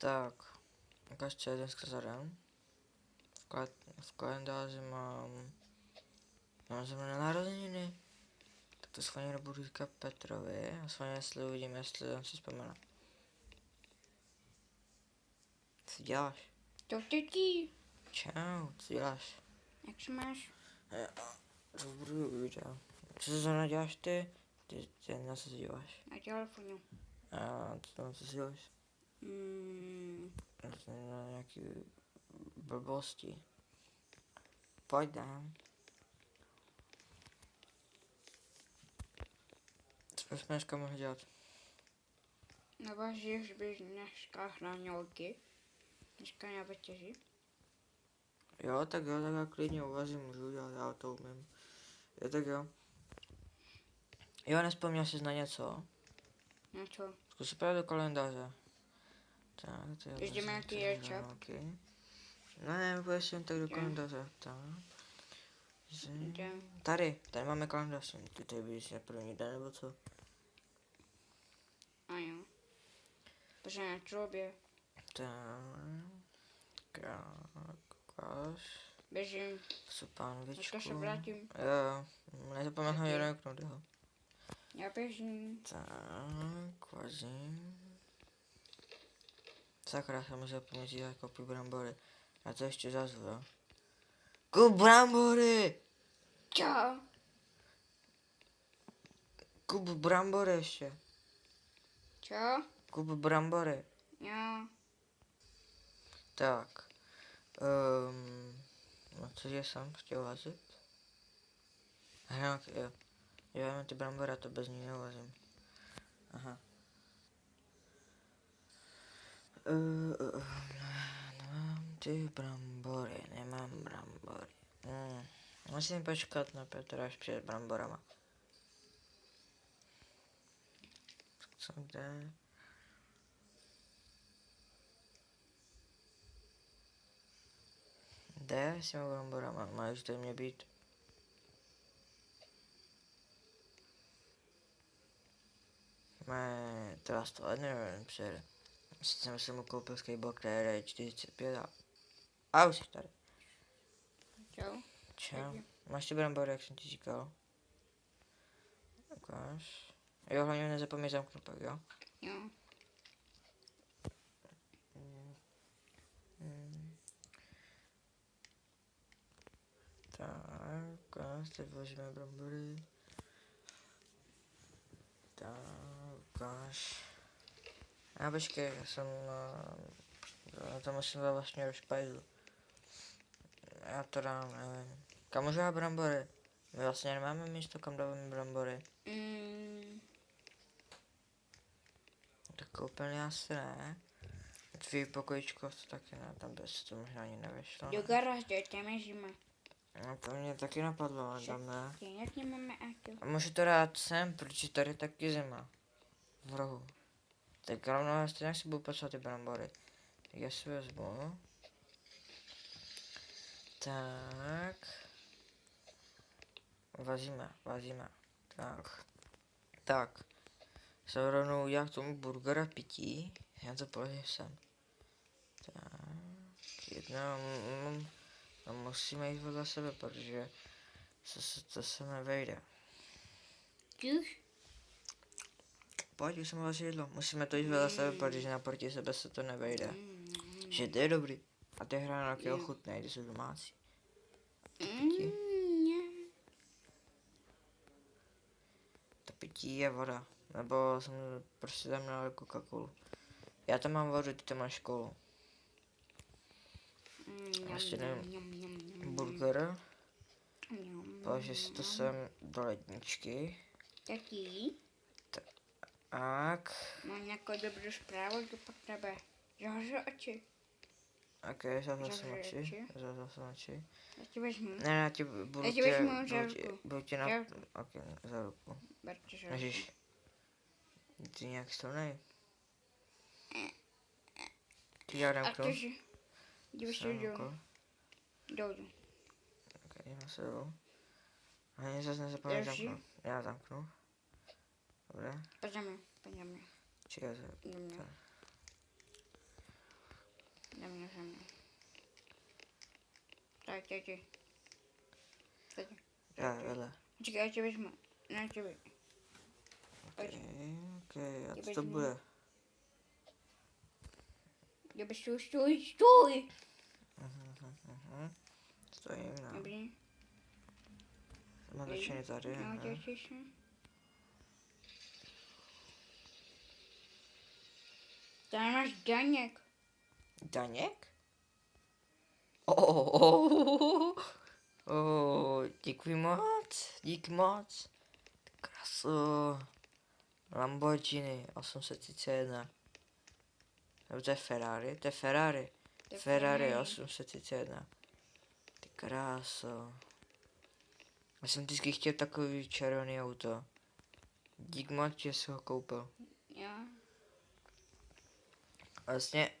Tak, ukáž, co je dneska za den. V kalendáři mám zrovna narozeniny. Tak to schválně nebudu říkat Petrovi a schválně jestli uvidím, jestli on si vzpomene. Co děláš? To ty. Čau, co děláš? Jak se máš? Dobrý video. Co se zrovna děláš ty? Ty na co se díváš? Na telefonu. A na co se díváš? Na nějaký blbosti. Pojď dám. Co jsme dneska mohli dělat? Navaříš bys dneska hranolky? Dneska na večeři? Jo, tak já klidně uvařím, můžu dělat, já to umím. Jo, tak jo. Jo, nespomněl jsi na něco? Na co? Zkus se podívat do kalendáře. Tak, to je... Ještě nějaký recept? Okay. Ne, půjdeš jen tak do kalendáře. Tak. Tady máme kalendář. Ty tady budeš na první den, nebo co? A jo. Protože na čobě. Tak, ukáž. Běžím. Jsou pánvičku. Dneska se vrátím. Jo, nezapomeň ho jednoknout, jo. Já běžím. Tak, vazím. Sakra, jsem musel zapomnět říct koupit brambory. Já to ještě zazvu, jo. Kup brambory! Čau. Kup brambory ještě. Čau. Kup brambory. Jo. Tak. No cože jsem chtěl vazit? Hranolky, jo. Jo, já mám ty brambory, a to bez ní nevazím. Aha. Nemám ty brambory, nemám brambory. Musím počkat na Petra, až přijde bramborama. Co jde? Jde s těma bramborama, má už tady mě být. Teda 100 let nevím, přijede. Jsem si mu koupil skateboard, který je 45 a už jsi tady. Čau. Čau. Máš ty brambory, jak jsem ti říkal? Ukáž. Jo, hlavně nezapomeň zamknout pak, jo? Jo. Tak, ukáž, teď vložíme brambory. Tak, ukáž. A počkej, já jsem to musím dát vlastně do špajzu. Já to dám, nevím. Kam můžu dát brambory? My vlastně nemáme místo, kam dáváme brambory. Tak úplně asi ne. Tvý pokojičko to taky ne, tam by se to možná ani nevyšlo. Do garáže, tam je zima. No to mě taky napadlo, ale tam ne. Jak nemáme auto? A můžu to dát sem, protože tady je taky zima. V rohu. Tak rovnou stejně si budu potřebovat ty brambory. Tak já si vezmu. Tak. Vazíme. Tak. Se rovnou udělám k tomu burgera pití. Já to položím sem. Tak. Jedna. No musíme jít vedle sebe, protože to se nevejde. Už? Pojď, už jsem vařil jídlo. Musíme to jít vedle sebe, protože naproti sebe se to nevejde. Že to je dobrý. A ty hranolky ochutnej, ty jsou domácí. To pití je voda. Nebo jsem prostě tam nalil Coca-Colu. Já tam mám vodu, ty tam máš kolu. Ještě nevím. Burger. Položím si to sem do ledničky. Taky? Tak. Mám nějakou dobrou zprávu do tebe. Zavřu oči. Ok, zavřel jsem oči. Já ti vezmu. Ne, já ti budu vezmu za ruku. Budu ti na... Ok, za ruku. Ježiš. Ty nějak stovnej. Ty já dám kdo? Dívej se dolů. Ok, jdeme se dolů. Ani zase nezapomeň zamknout. Já zamknu. Dobré. Pojďme. Čekaj, hraně. Tak, děti. Já vedle. Počkej, já tě vezmu. Na tebe. Pojď. Okay, a Ty co to vezmi. bude? Dobrý, stůj. Stojím na. Dobrý. Mám začíně tady. No, aha. těšíš se. Tady máš Daněk. Daněk? Oh, děkuji moc, díky moc. Krasu. Lamborghini 831. Nebo to je Ferrari? To je Ferrari. To je Ferrari 831. Ty kráso. Já jsem vždycky chtěl takový červený auto. Dík moc, že jsi ho koupil. Jo. Vlastně,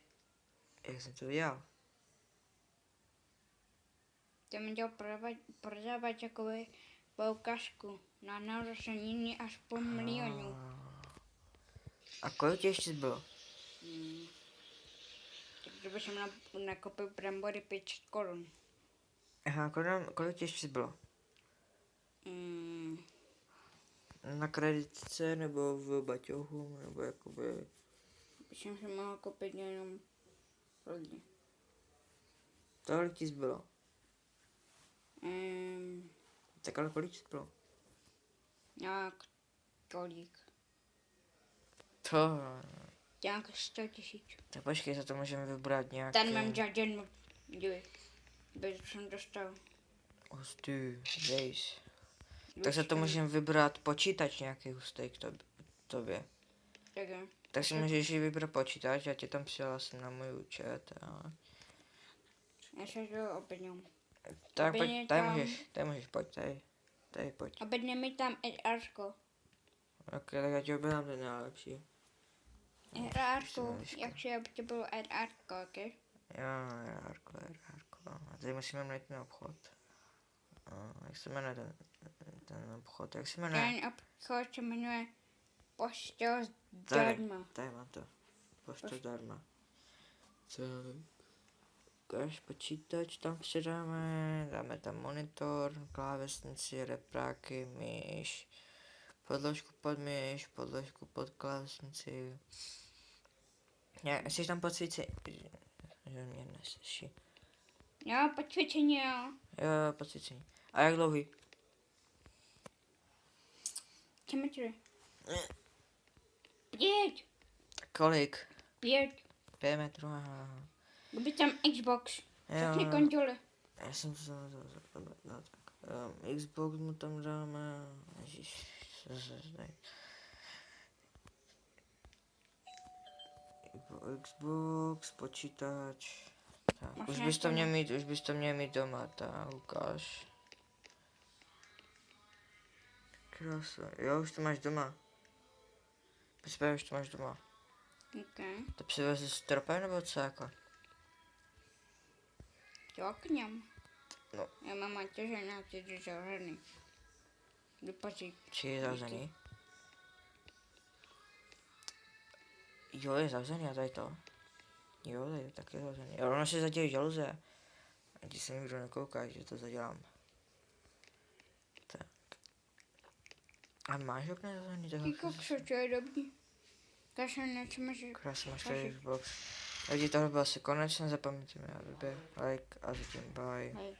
jak jsem to udělal? Ty mi chtěl prodávat takovou poukažku na narozeniny až po milionu. A kolik tě ještě zbylo? Takže bych jsem nakoupil brambory 500 korun. Aha, kolik tě ještě zbylo? Mm, Na kreditce nebo v baťohu, nebo jakoby... bych jsem si mohl koupit jenom lidi. Tohle ti zbylo. Mm, Tak ale kolik ti zbylo? nějak tolik. To... Nějak 100 000. Tak počkej, za to můžeme vybrat nějaké... Tady mám žádný moc. Dívej. Bez jsem dostal. Hustý, dejš. Tak za to můžeme vybrat počítač nějaký hustý k tobě. Tak jo. Tak si můžeš i vybrat počítač, já ti tam přihlásím na můj účet. A... Já se to objednám. Tak pojď, Objedně tady můžeš, pojď, tady pojď. Objedně mi tam RRko. Ok, tak já ti objednám ten nejlepší. RRko. Jak se by to bylo RRko, ok? Jo, Jarko. A tady musíme najít ten obchod. Jak se jmenuje ten obchod, jak se jmenuje? Ten obchod se jmenuje Pošta zdarma. Tady mám to. Pošta zdarma. Co? Ukáž počítač, tam přidáme, dáme tam monitor, klávesnici, repráky, myš, podložku pod myš, podložku pod klávesnici. Jsi tam podsvíci, že mě neslyší. Jo, podcvičení, jo. Jo, podsvícení. A jak dlouhý? 3 metry. 5. Kolik? 5. 5 metrů, aha. Kdyby tam Xbox. Všechny Jo, konzole. já jsem to no, tak. Xbox mu tam dáme. Ježiš, Xbox, počítač. Tak, Máš už bys to nějaký- měl mít doma, tak ukáž. Krása, jo, už to máš doma. Už to máš doma. Ok. To přivezli s tropem nebo co jako? Jo, k něm. No. Já mám matěže na ty zavřený. Vypazí. Či je zavřený? Jo, je zavřený a tady to. Jo, tady je taky zavřený. Jo, ono si zadělí žaluze. A ti se nikdo nekouká, že to zadělám. Tak. A máš okno zavřený? Jako co je dobrý. Kaša, nečeme, že... Krásně máš tady Xbox. Lidi, tohle byl asi konec, nezapomeňte mi na like a zatím bye. Hej.